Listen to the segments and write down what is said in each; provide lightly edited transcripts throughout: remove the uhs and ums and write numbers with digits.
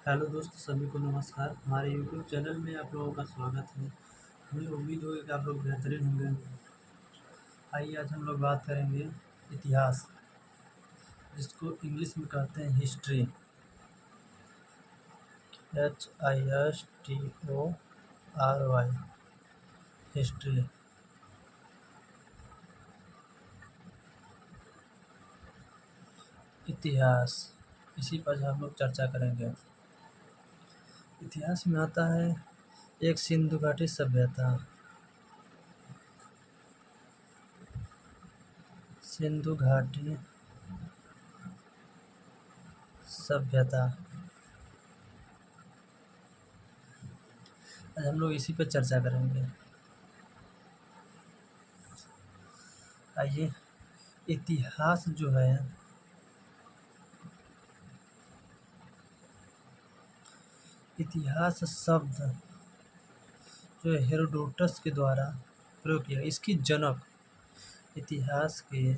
Hello दोस्त सभी को नमस्कार। हमारे यूट्यूब चैनल में आप लोगों का स्वागत है। हमें उम्मीद होगी कि आप लोग बेहतरीन होंगे। आइए आज हम लोग बात करेंगे इतिहास, जिसको इंग्लिश में कहते हैं हिस्ट्री। HISTORY, history. इतिहास, इसी पर हम लोग चर्चा करेंगे। इतिहास में आता है एक सिंधु घाटी सभ्यता। सिंधु घाटी सभ्यता, आज हम लोग इसी पर चर्चा करेंगे। आइए, इतिहास जो है इतिहास शब्द जो हेरोडोटस के द्वारा प्रयोग किया। इसकी जनक, इतिहास के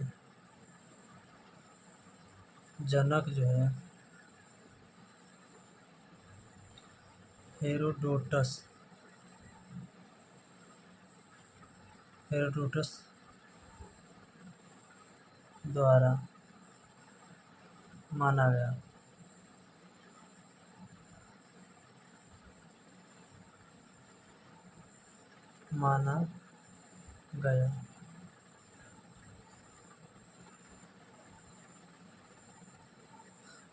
जनक जो है हेरोडोटस हेरोडोटस द्वारा माना गया। माना गया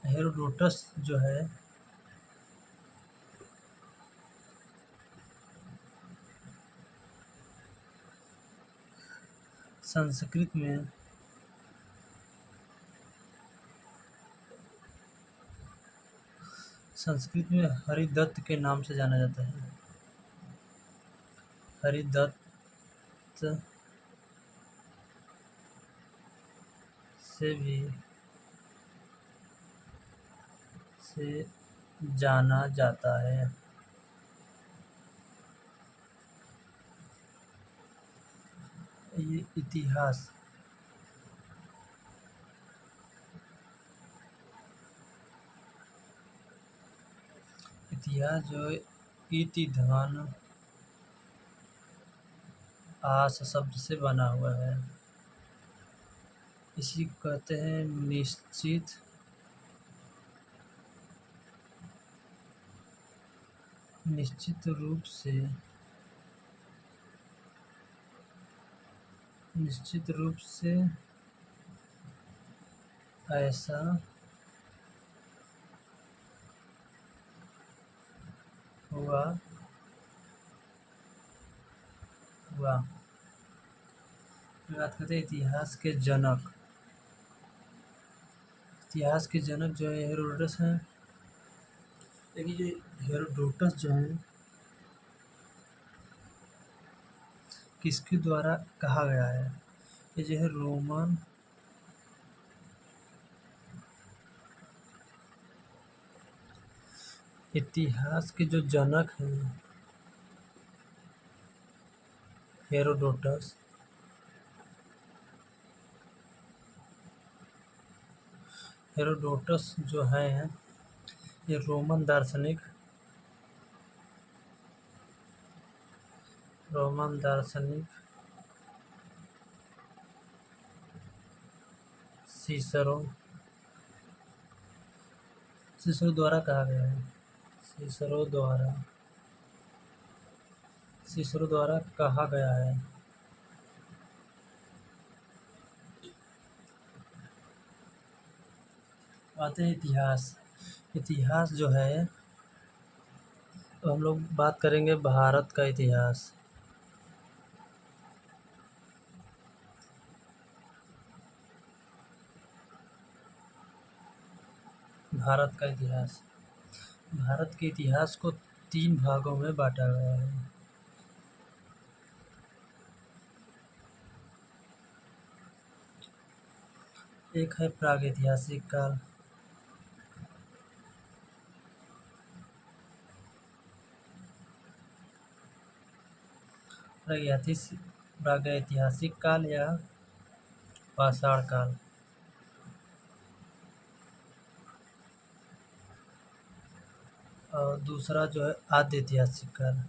हेरोडोटस जो है संस्कृत में हरिदत्त के नाम से जाना जाता है। हरिदत्त से जाना जाता है। ये इतिहास जो इति धन आस शब्द से बना हुआ है। इसी को कहते हैं निश्चित रूप से ऐसा हुआ बात करते हैं इतिहास के जनक। इतिहास के जनक जो है हेरोडोटस हैं। लेकिन ये हेरोडोटस जो है किसके द्वारा कहा गया है? ये जो है रोमन इतिहास के जो जनक हैं हेरोडोटस जो है ये रोमन दार्शनिक सीसरो द्वारा कहा गया है। सीसरो द्वारा कहा गया है। आते हैं इतिहास जो है, तो हम लोग बात करेंगे भारत का इतिहास। भारत के इतिहास को 3 भागों में बांटा गया है। एक है प्रागैतिहासिक काल, प्रागैतिहासिक काल या पाषाण काल। और दूसरा जो है आद्य ऐतिहासिक काल।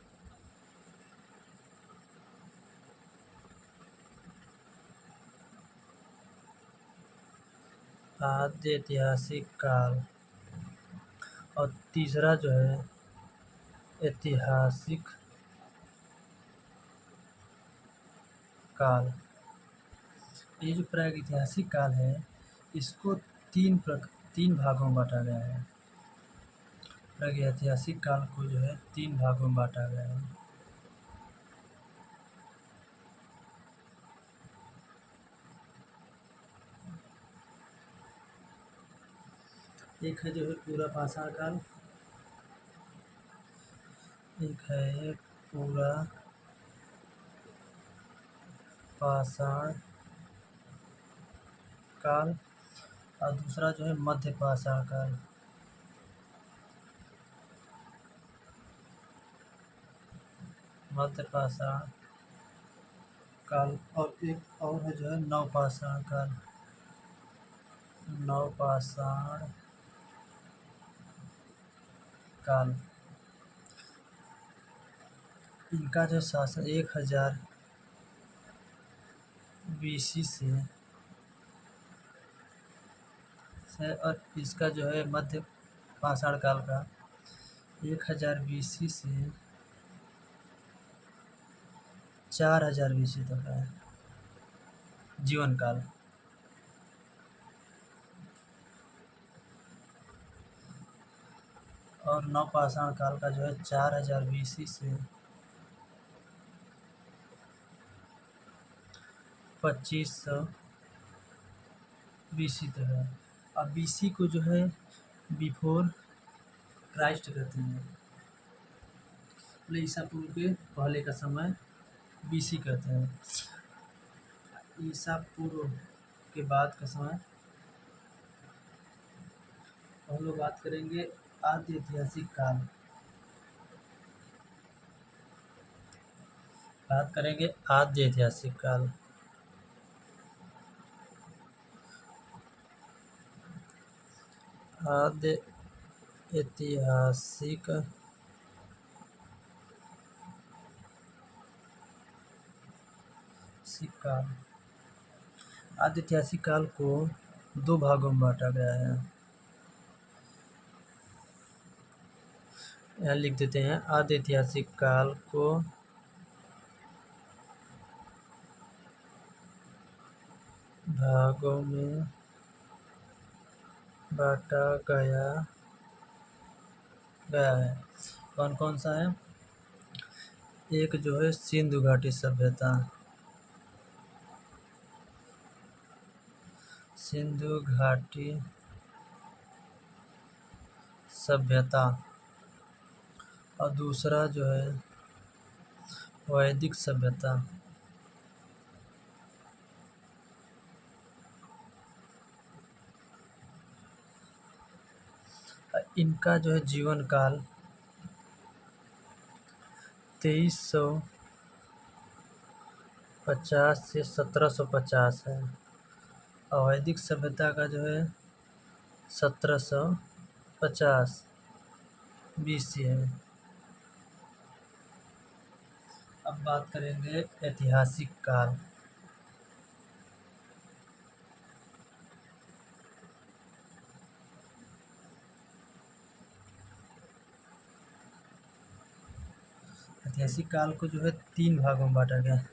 आद्य ऐतिहासिक काल। और तीसरा जो है ऐतिहासिक काल। ये जो प्रागैतिहासिक काल है इसको तीन भागों में बांटा गया है। प्रागैतिहासिक काल को जो है 3 भागों में बांटा गया है। एक है जो है पूरा पाषाण काल, एक है पूरा पाषाण काल और दूसरा जो है मध्य पाषाण काल। मध्य पाषाण काल और एक और है जो है नवपाषाण काल। नवपाषाण काल। इनका जो शासन 1000 BC से और इसका जो है मध्य पाषाण काल का 1000 BC से 4000 BC तक है जीवन काल। और नवपाषाण काल का जो है 4000 BC से 2500 BC तक है। अब BC को जो है बिफोर क्राइस्ट कहते हैं, मतलब ईसा पूर्व के पहले का समय BC कहते हैं। ईसा पूर्व के बाद का समय हम लोग बात करेंगे आद्य ऐतिहासिक काल। बात करेंगे आद्य ऐतिहासिक काल। आद्य ऐतिहासिक काल। आद्य ऐतिहासिक काल को 2 भागों में बांटा गया है। यहाँ लिख देते हैं आद्य ऐतिहासिक काल को भागों में बांटा गया है। कौन कौन सा है? एक जो है सिंधु घाटी सभ्यता। सिंधु घाटी सभ्यता। और दूसरा जो है वैदिक सभ्यता। इनका जो है जीवन काल 2350 से 1750 है। और वैदिक सभ्यता का जो है 1750 BC है। अब बात करेंगे ऐतिहासिक काल। ऐतिहासिक काल को जो है 3 भागों में बांटा गया।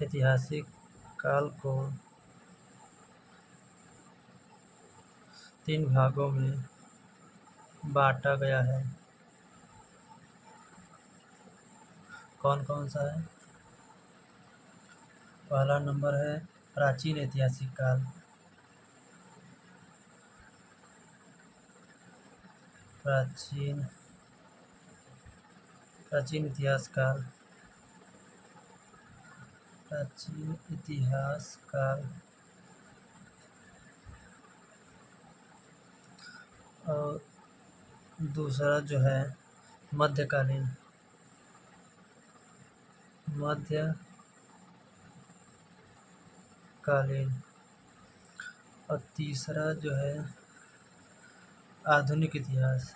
ऐतिहासिक काल को 3 भागों में बांटा गया है। कौन कौन सा है? पहला नंबर है प्राचीन ऐतिहासिक काल। प्राचीन इतिहास काल। प्राचीन इतिहास काल। और दूसरा जो है मध्यकालीन और तीसरा जो है आधुनिक इतिहास।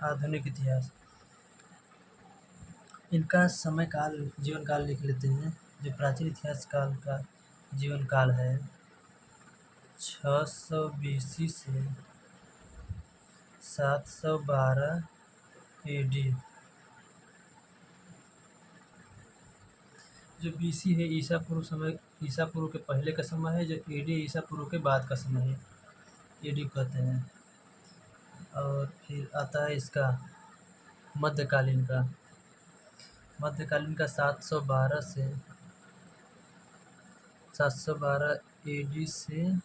आधुनिक इतिहास। इनका समय काल जीवन काल लिख लेते हैं। जो प्राचीन इतिहास काल का जीवन काल है 600 BC से 712 AD। जो BC है ईसा पूर्व समय, ईसा पूर्व के पहले का समय है। जो AD ईसा पूर्व के बाद का समय है, AD कहते हैं। और फिर आता है इसका मध्यकालीन का। मध्यकालीन का 712 से 712 AD से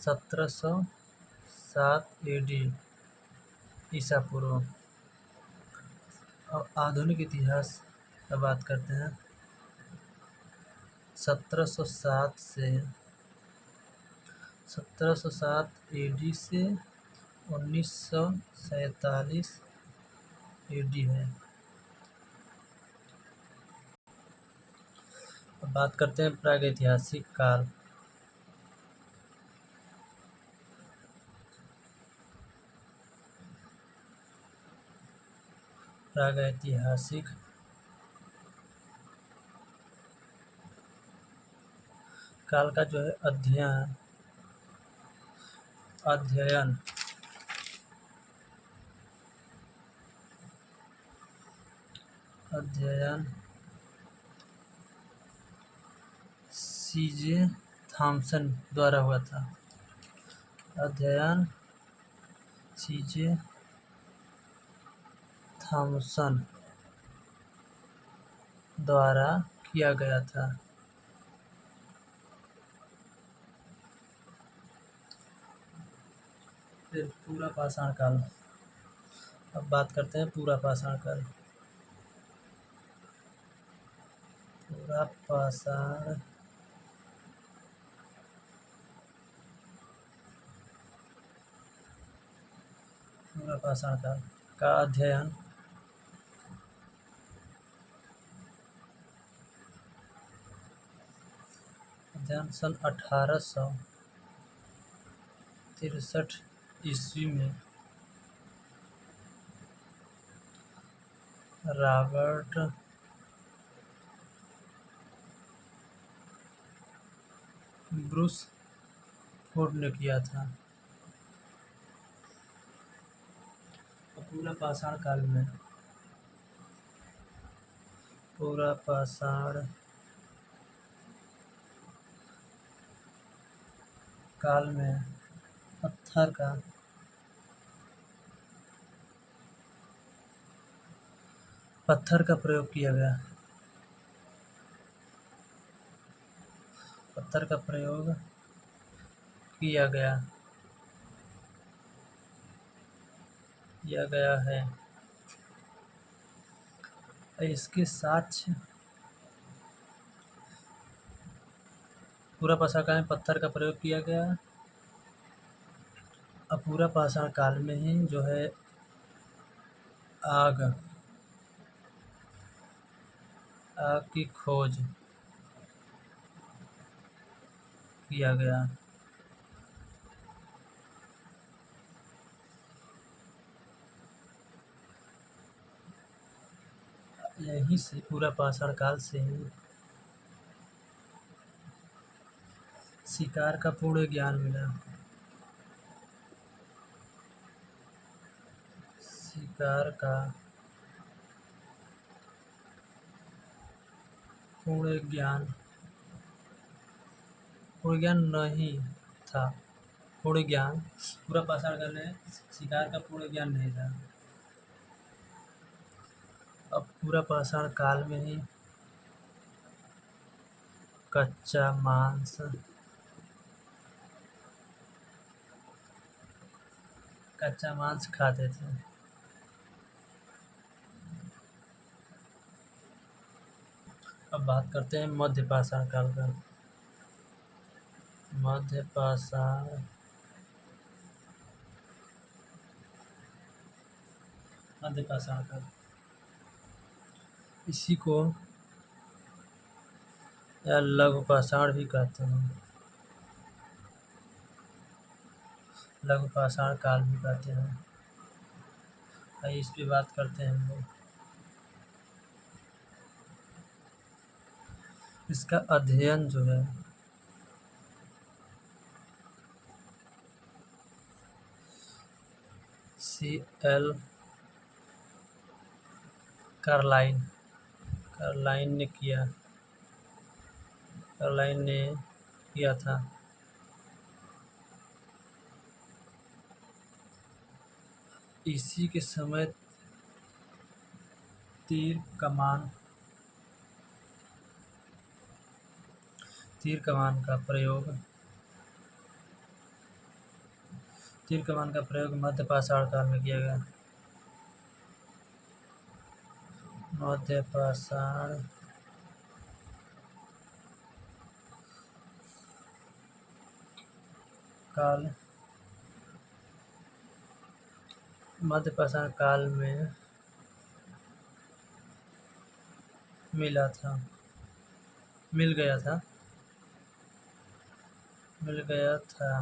1707 AD ईसा पूर्व। और आधुनिक इतिहास का बात करते हैं 1707 से 1707 AD से 1947 AD है। अब बात करते हैं प्रागैतिहासिक काल। प्रागैतिहासिक काल का जो है अध्ययन CJ थॉमसन द्वारा हुआ था। अध्ययन CJ थॉमसन द्वारा किया गया था। फिर पूरा पाषाण काल। अब बात करते हैं पूरा पाषाण काल। पूरा पाषाण काल का अध्ययन सन 1863 ईस्वी में रॉबर्ट ब्रूस फोर्ड ने किया था। पूरा पाषाण काल में पत्थर का प्रयोग किया गया। पत्थर का प्रयोग किया गया है। इसके साक्ष्य पूरा पाषाण काल में पत्थर का प्रयोग किया गया। अब पूरा पाषाण काल में ही जो है आग की खोज किया गया। यहीं से पूरा पाषाण काल से ही शिकार का पूर्ण ज्ञान मिला। शिकार का पूर्ण ज्ञान नहीं था। पूरा पाषाण काल में शिकार का पूर्ण ज्ञान नहीं था। अब पूरा पाषाण काल में ही कच्चा मांस खाते थे। अब बात करते हैं मध्य पाषाण काल का। मध्य पाषाण काल, इसी को या लघु पाषाण भी कहते हैं। लघु पाषाण काल भी कहते हैं। आइए इस पे बात करते हैं हम लोग। इसका अध्ययन जो है C.L. कार्लाइन ने किया था। इसी के समय तीर कमान का प्रयोग मध्य पाषाण काल में किया गया। मध्य पाषाण काल में मिल गया था।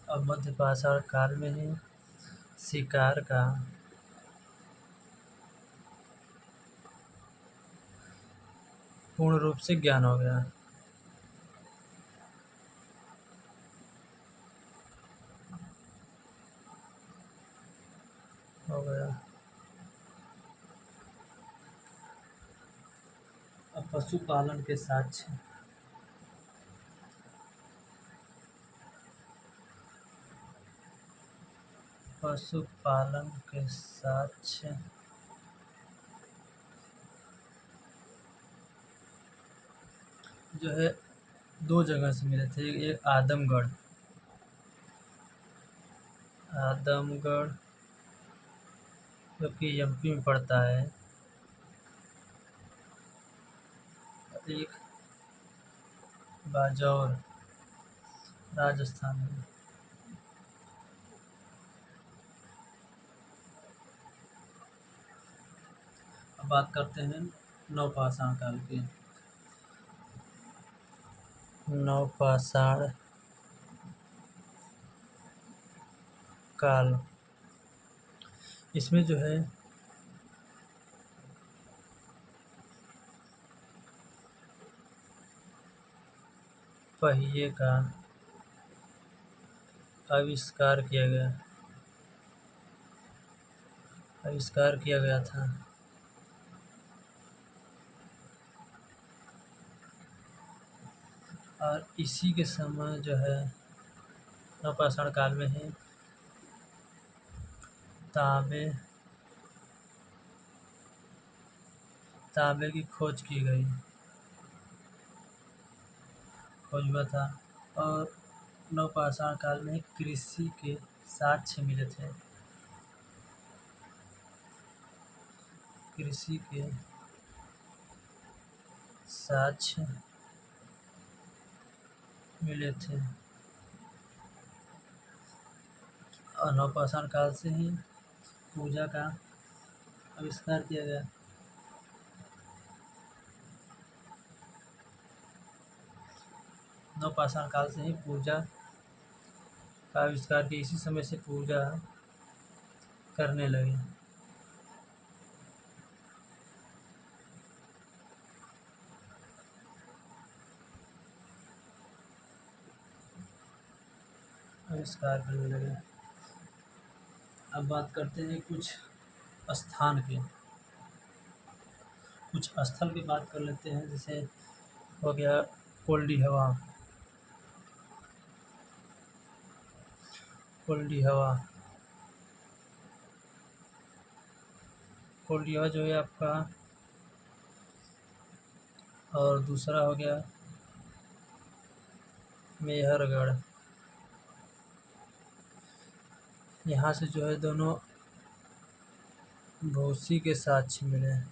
अब मध्य पाषाण काल में ही शिकार का पूर्ण रूप से ज्ञान हो गया। अब पशुपालन के साक्ष्य। जो है 2 जगह से मिले थे। एक आदमगढ़ जो कि एमपी में पड़ता है, एक बाजौर राजस्थान में। अब बात करते हैं नवपाषाण काल की। नवपाषाण काल, इसमें जो है पहिए का आविष्कार किया गया था। और इसी के समय जो है नवपाषाण काल में ही तांबे की खोज हुआ था। और नवपाषाण काल में कृषि के साक्ष्य मिले थे। और नवपाषाण काल से ही पूजा का आविष्कार किया गया। नवपाषाण काल से ही पूजा का आविष्कार किया। इसी समय से पूजा करने लगे। अब बात करते हैं कुछ स्थान की। कुछ स्थल की बात कर लेते हैं। जैसे हो गया कोल्डी हवा जो है आपका। और दूसरा हो गया मेहरगढ़। यहाँ से जो है दोनों भूसी के साक्ष्य मिले हैं।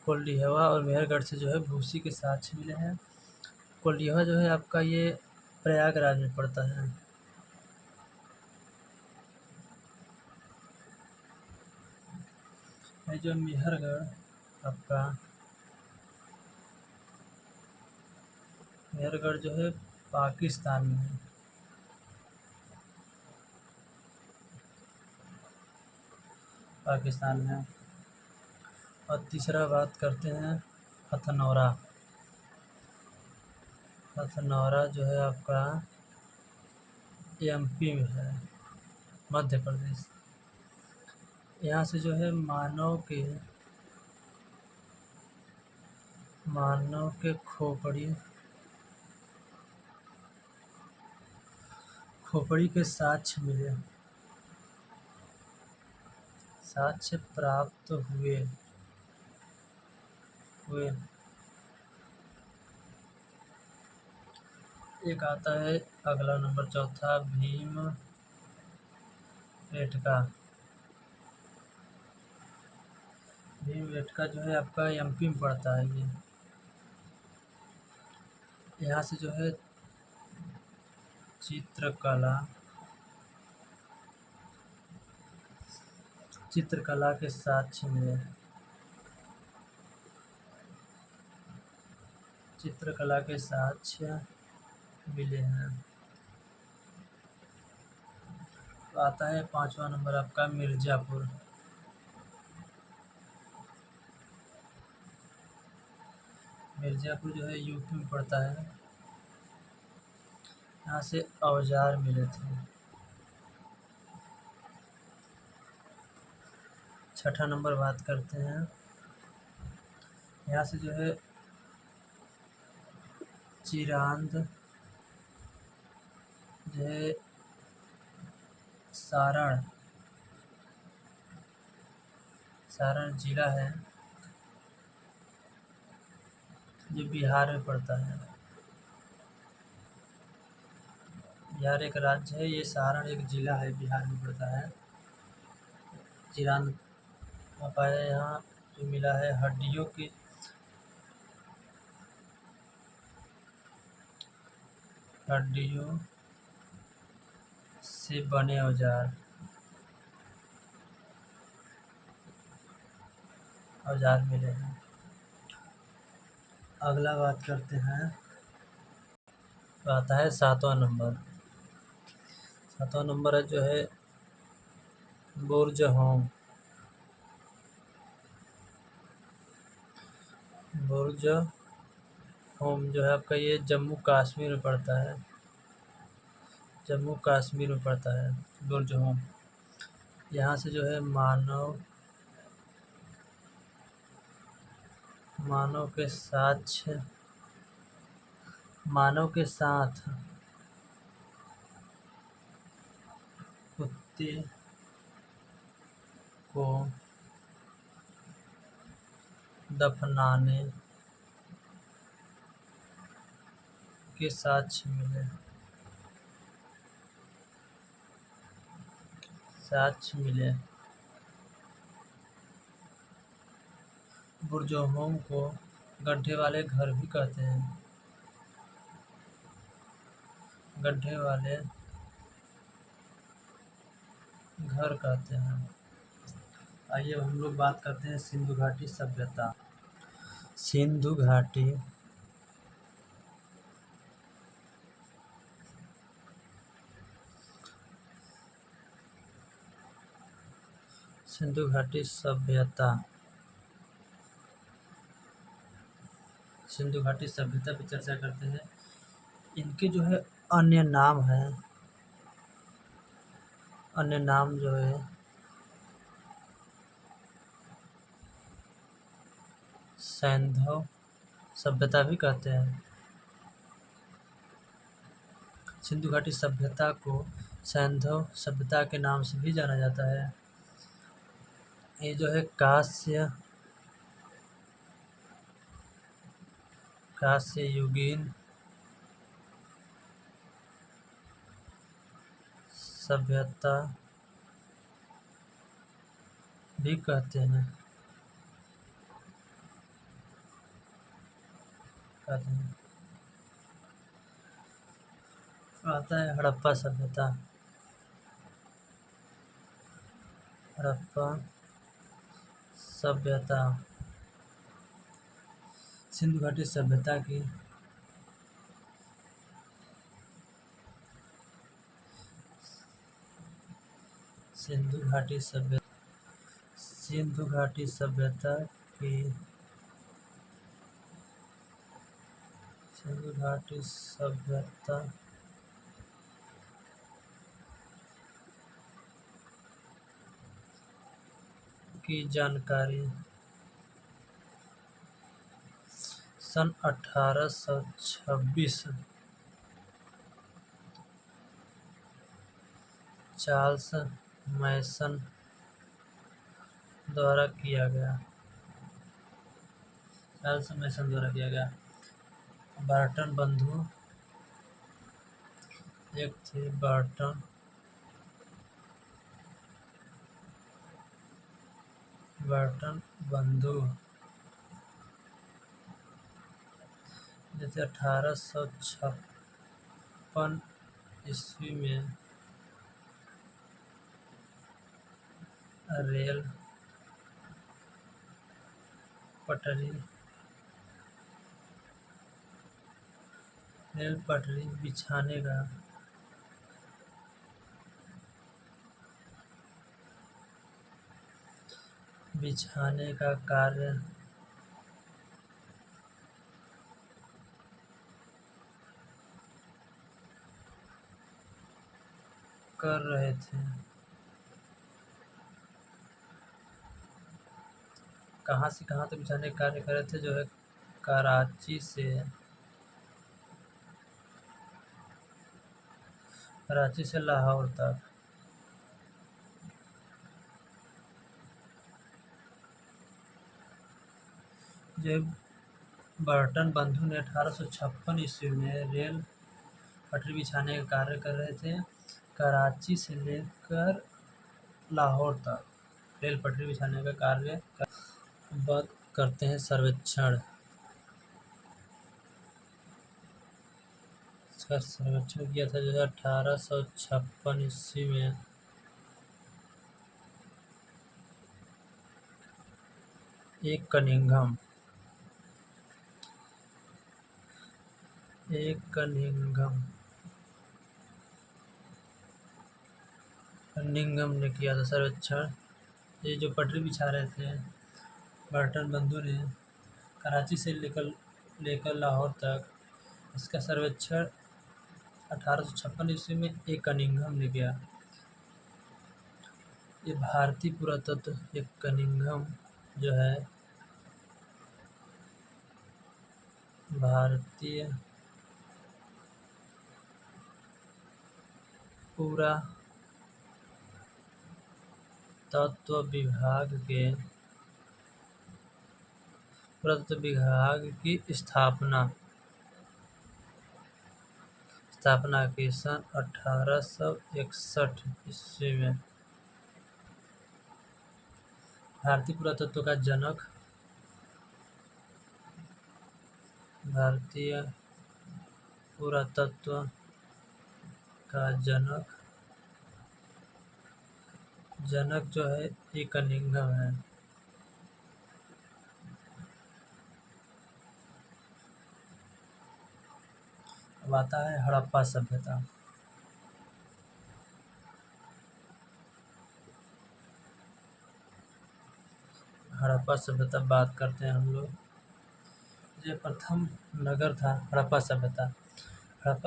कोल्डी हवा और मेहरगढ़ से जो है भूसी के साक्ष्य मिले हैं। कोल्डी हवा जो है आपका ये प्रयागराज में पड़ता है। जो मेहरगढ़ आपका मेहरगढ़ जो है पाकिस्तान में है। पाकिस्तान में। और तीसरा बात करते हैं हथनौरा। हथनौरा जो है आपका एमपी में है, मध्य प्रदेश। यहाँ से जो है मानव के खोपड़ी के साक्ष्य प्राप्त हुए। एक आता है अगला नंबर चौथा, भीमबेटका जो है आपका एमपी में पड़ता है ये। यहाँ से जो है चित्रकला के साक्ष्य मिले। चित्रकला के साक्ष्य मिले हैं। तो आता है 5वां नंबर आपका मिर्ज़ापुर। मिर्ज़ापुर जो है यूपी में पड़ता है। यहाँ से औजार मिले थे। 6ठा नंबर बात करते हैं। यहाँ से जो है चिरांद जो है सारण जिला है, जो बिहार में पड़ता है। बिहार एक राज्य है, ये सारण एक जिला है, बिहार में पड़ता है। चिरांद पाया यहाँ जो मिला है हड्डियों से बने औजार मिले हैं। अगला बात करते हैं, तो आता है 7वां नंबर। 7वां नंबर है जो है बुर्ज होम जो है आपका ये जम्मू कश्मीर में पड़ता है। बुर्ज होम। यहाँ से जो है मानव के साथ कुत्ते को दफनाने के साक्ष्य मिले। बुर्ज होम को गड्ढे वाले घर भी कहते हैं। आइए अब हम लोग बात करते हैं सिंधु घाटी सभ्यता। सिंधु घाटी सभ्यता पर चर्चा करते हैं। इनके जो है अन्य नाम जो है सैंधव सभ्यता भी कहते हैं। सिंधु घाटी सभ्यता को सैंधव सभ्यता के नाम से भी जाना जाता है। ये जो है कांस्य युगीन सभ्यता भी कहते हैं। आता है हड़प्पा सभ्यता। सिंधु घाटी सभ्यता की सिंधु घाटी सभ्यता की सिंधु घाटी सभ्यता की जानकारी सन 1826 चार्ल्स मैसन द्वारा किया गया। बर्टन बंधु एक थे। बर्टन बंधु जैसे 1856 ईस्वी में रेल पटरी बिछाने का कार्य कर रहे थे। कहाँ से कहाँ तक बिछाने का कार्य कर रहे थे? जो है कराची से लाहौर तक। जो बर्टन बंधु ने 1856 ईस्वी में रेल पटरी बिछाने का कार्य कर रहे थे। कराची से लेकर लाहौर तक रेल पटरी बिछाने का कार्य बात करते हैं सर्वेक्षण। इसका सर्वेक्षण किया था जो 1856 ईस्वी में एक कनिंघम ने किया था सर्वेक्षण। ये जो पटरी बिछा रहे थे बर्टन बंधु ने कराची से लेकर लाहौर तक, इसका सर्वेक्षण 1856 ईस्वी में एक कनिंघम ने किया। ये भारतीय पुरातत्व एक कनिंघम जो है भारतीय पुरातत्व विभाग की स्थापना की सन 1861 ईस्वी में। भारतीय पुरातत्व का जनक जो है एक कनिंघम है। अब आता है हड़प्पा सभ्यता। हड़प्पा सभ्यता बात करते हैं हम लोग। जो प्रथम नगर था हड़प्पा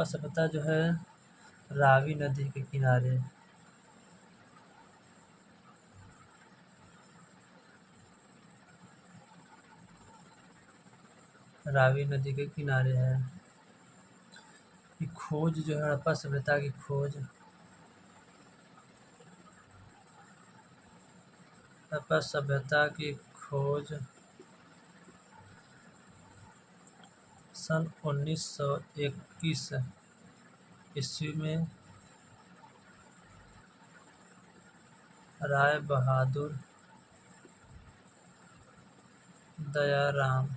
सभ्यता जो है रावी नदी के किनारे है। की खोज जो है हड़प्पा सभ्यता की खोज सन 1921 ईस्वी में राय बहादुर दयाराम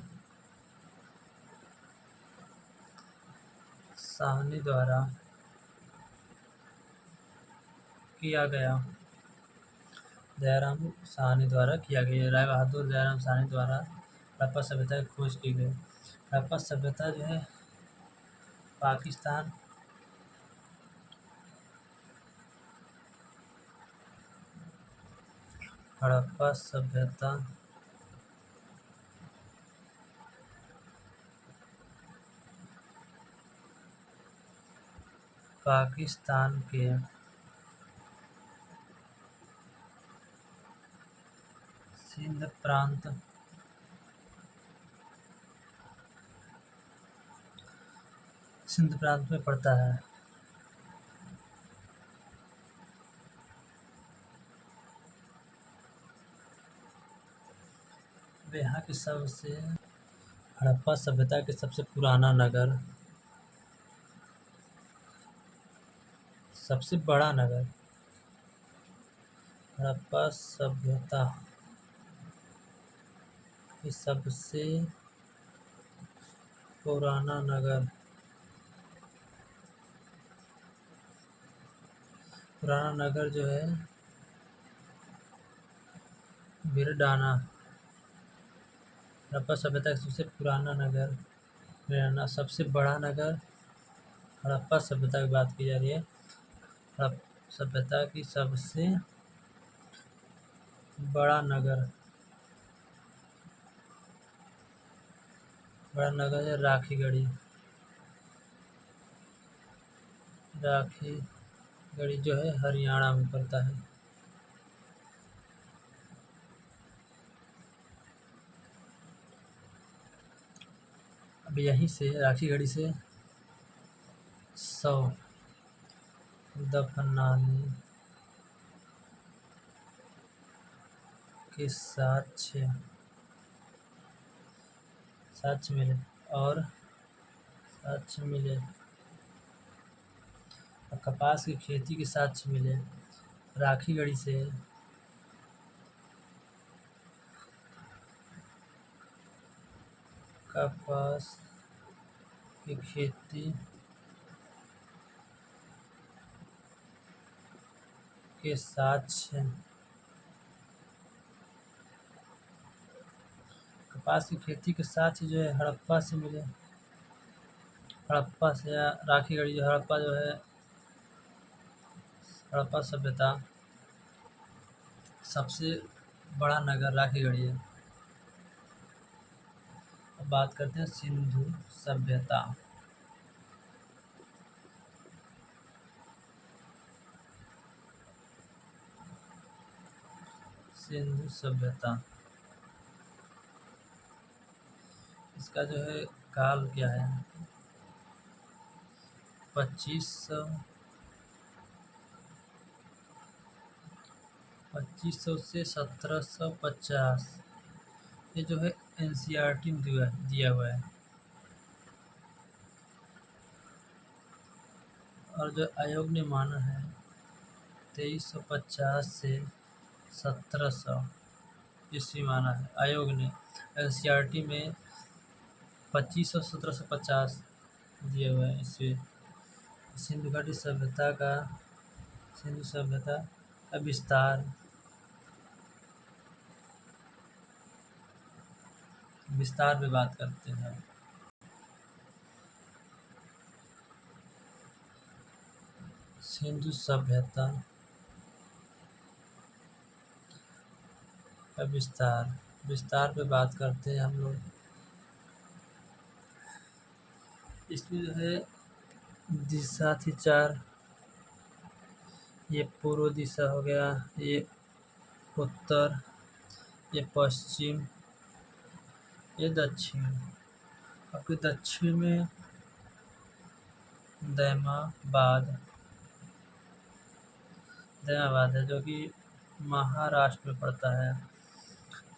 साहनी द्वारा किया गया। राय बहादुर दयाराम साहनी द्वारा हड़प्पा सभ्यता की खोज की गई। हड़प्पा सभ्यता जो है पाकिस्तान, हड़प्पा सभ्यता पाकिस्तान के सिंध प्रांत में पड़ता है। यहाँ के हड़प्पा सभ्यता के सबसे पुराना नगर, सबसे बड़ा नगर, हड़प्पा सभ्यता की सबसे पुराना नगर, जो है बिरडाना। हड़प्पा सभ्यता का सबसे पुराना नगर बिरडाना, सबसे बड़ा नगर हड़प्पा सभ्यता की बात की जा रही है। हड़प्पा सभ्यता की सबसे बड़ा नगर है राखीगढ़ी। राखीगढ़ी जो है हरियाणा में पड़ता है। अब यहीं से राखीगढ़ी से 100 दफनाने के साक्ष्य मिले और कपास की खेती के साक्ष्य मिले। राखीगढ़ी से कपास की खेती के साक्ष्य जो है हड़प्पा से मिले। हड़प्पा से राखीगढ़ी जो है हड़प्पा सभ्यता सबसे बड़ा नगर राखीगढ़ी है। अब बात करते हैं सिंधु सभ्यता। सिंधु सभ्यता इसका जो है काल क्या है, 2500 से 1750। ये जो है NCERT में दिया हुआ है। और जो आयोग ने माना है 2350 से 1700 ईस्वी माना है आयोग ने। NCERT में 2500 1750 दिया हुआ है ईस्वी। सिंधु सभ्यता का विस्तार पे बात करते हैं। सिंधु सभ्यता का विस्तार पे बात करते हैं हम लोग। इसमें जो है दिशा थी 4। ये पूर्व दिशा हो गया, ये उत्तर, ये पश्चिम, ये दक्षिण। आपके दक्षिण में दैमाबाद है जो कि महाराष्ट्र में पड़ता है।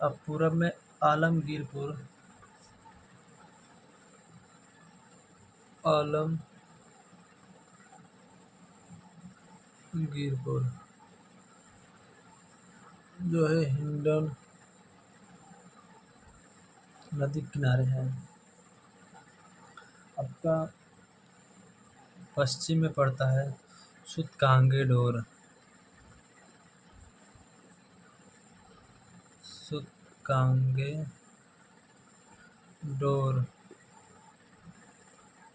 अब पूरब में आलमगीरपुर जो है हिंडन नदी किनारे है। आपका पश्चिम में पड़ता है सूतकांगेडोर।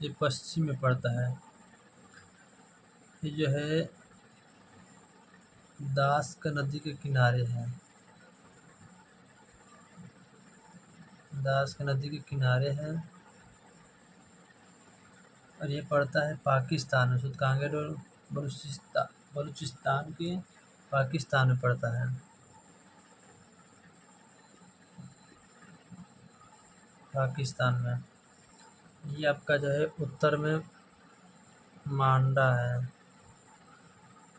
ये पश्चिम में पड़ता है। ये जो है दास का नदी के किनारे है। दास के नदी के किनारे है और ये पड़ता है पाकिस्तान में, सुतकांगेर और बलूचिस्तान के पाकिस्तान में पड़ता है। पाकिस्तान में ये आपका जो है उत्तर में मांडा है,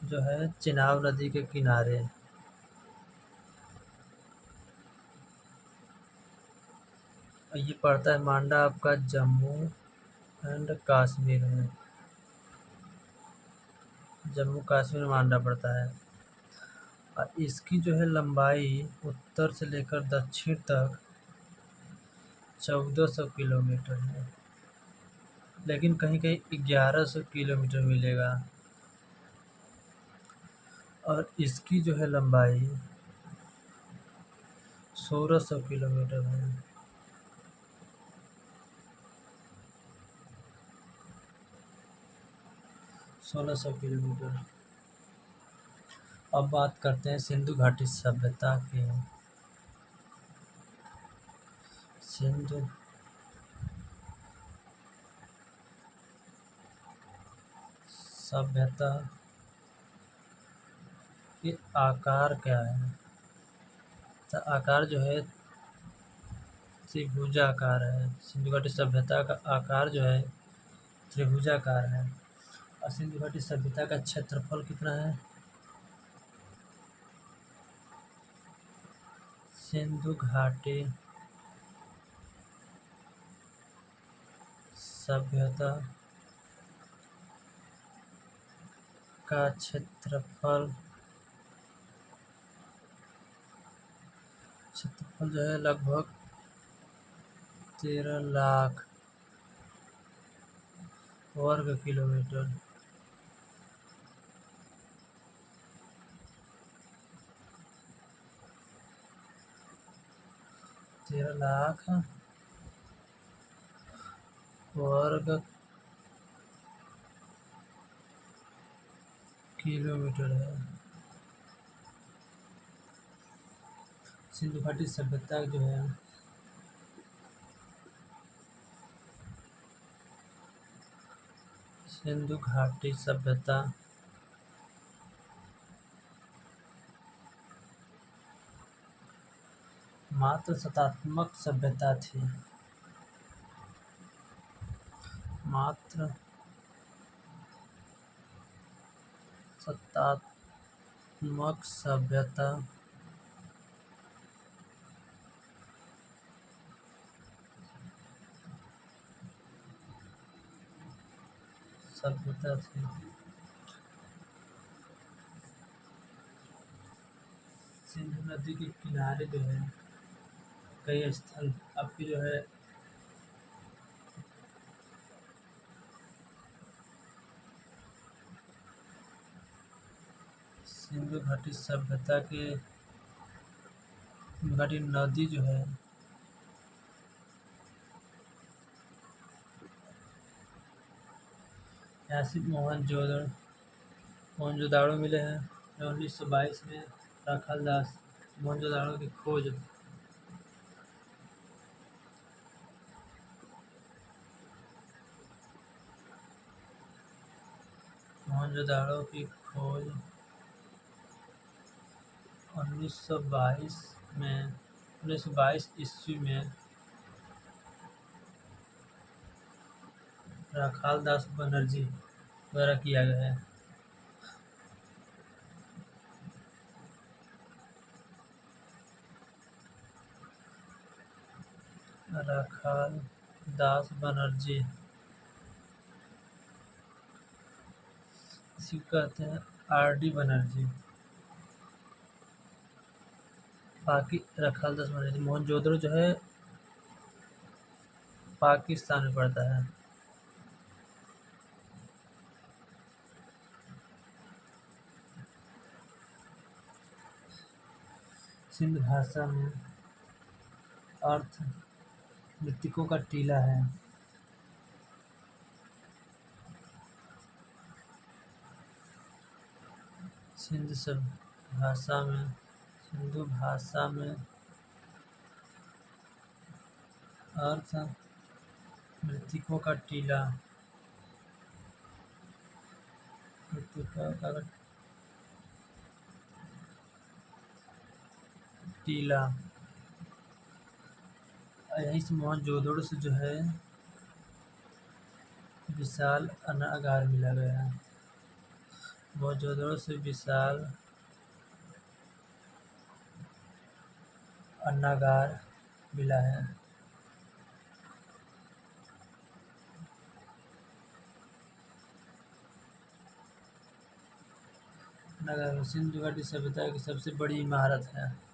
जो है चिनाब नदी के किनारे। और ये पड़ता है मांडा आपका जम्मू एंड कश्मीर में, जम्मू कश्मीर में मांडा पड़ता है। और इसकी जो है लंबाई उत्तर से लेकर दक्षिण तक 1400 किलोमीटर है, लेकिन कहीं कहीं 1100 किलोमीटर मिलेगा। और इसकी जो है लंबाई 1600 किलोमीटर है। 1600 किलोमीटर। अब बात करते हैं सिंधु घाटी सभ्यता की। सिंधु सभ्यता के आकार क्या है? तो आकार जो है त्रिभुजाकार है। सिंधु घाटी सभ्यता का आकार जो है त्रिभुजाकार है। और सिंधु घाटी सभ्यता का क्षेत्रफल कितना है? सिंधु घाटी सभ्यता का क्षेत्रफल जो है लगभग 13 लाख वर्ग किलोमीटर। 13 लाख वर्ग किलोमीटर है। सिंधु घाटी सभ्यता जो है सिंधु घाटी सभ्यता मात्र सत्तात्मक सभ्यता थी। मात्र सत्तात्मक सभ्यता थी। सिंधु नदी के किनारे जो है कई स्थल आपकी जो है सिंधु घाटी सभ्यता के घाटी नदी जो है ऐसी मोहनजोदाड़ो मिले हैं। 1922 में राखाल दास मोहनजोदाड़ो की खोज मोहनजोदाड़ो की खोज 1922 ईस्वी में राखाल दास बनर्जी द्वारा किया गया है। राखाल दास बनर्जी इसी को कहते हैं RD बनर्जी। बाकी राखाल दास बनर्जी मोहनजोदड़ो जो है पाकिस्तान में पड़ता है। सिंध भाषा में अर्थ मृतकों का टीला है। सिंधु भाषा में अर्थ मृतकों का टीला। मृतकों का टीला। यहीं से मोहनजोदड़ो से जो है विशाल अन्नागार मिला गया है। मोहनजोदड़ो से विशाल अन्नागार मिला है। अन्नागार सिंधु घाटी सभ्यता की सबसे बड़ी इमारत है।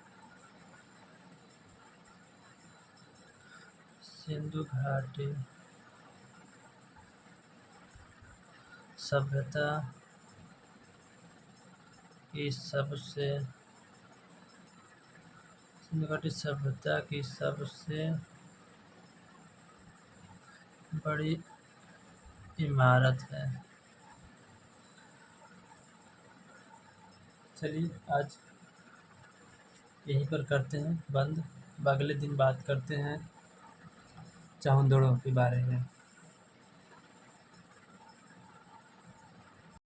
सिंधु घाटी सभ्यता की सबसे सिंधु घाटी सभ्यता की सबसे बड़ी इमारत है। चलिए आज यहीं पर करते हैं बंद। अगले दिन बात करते हैं चावंदड़ों के बारे में।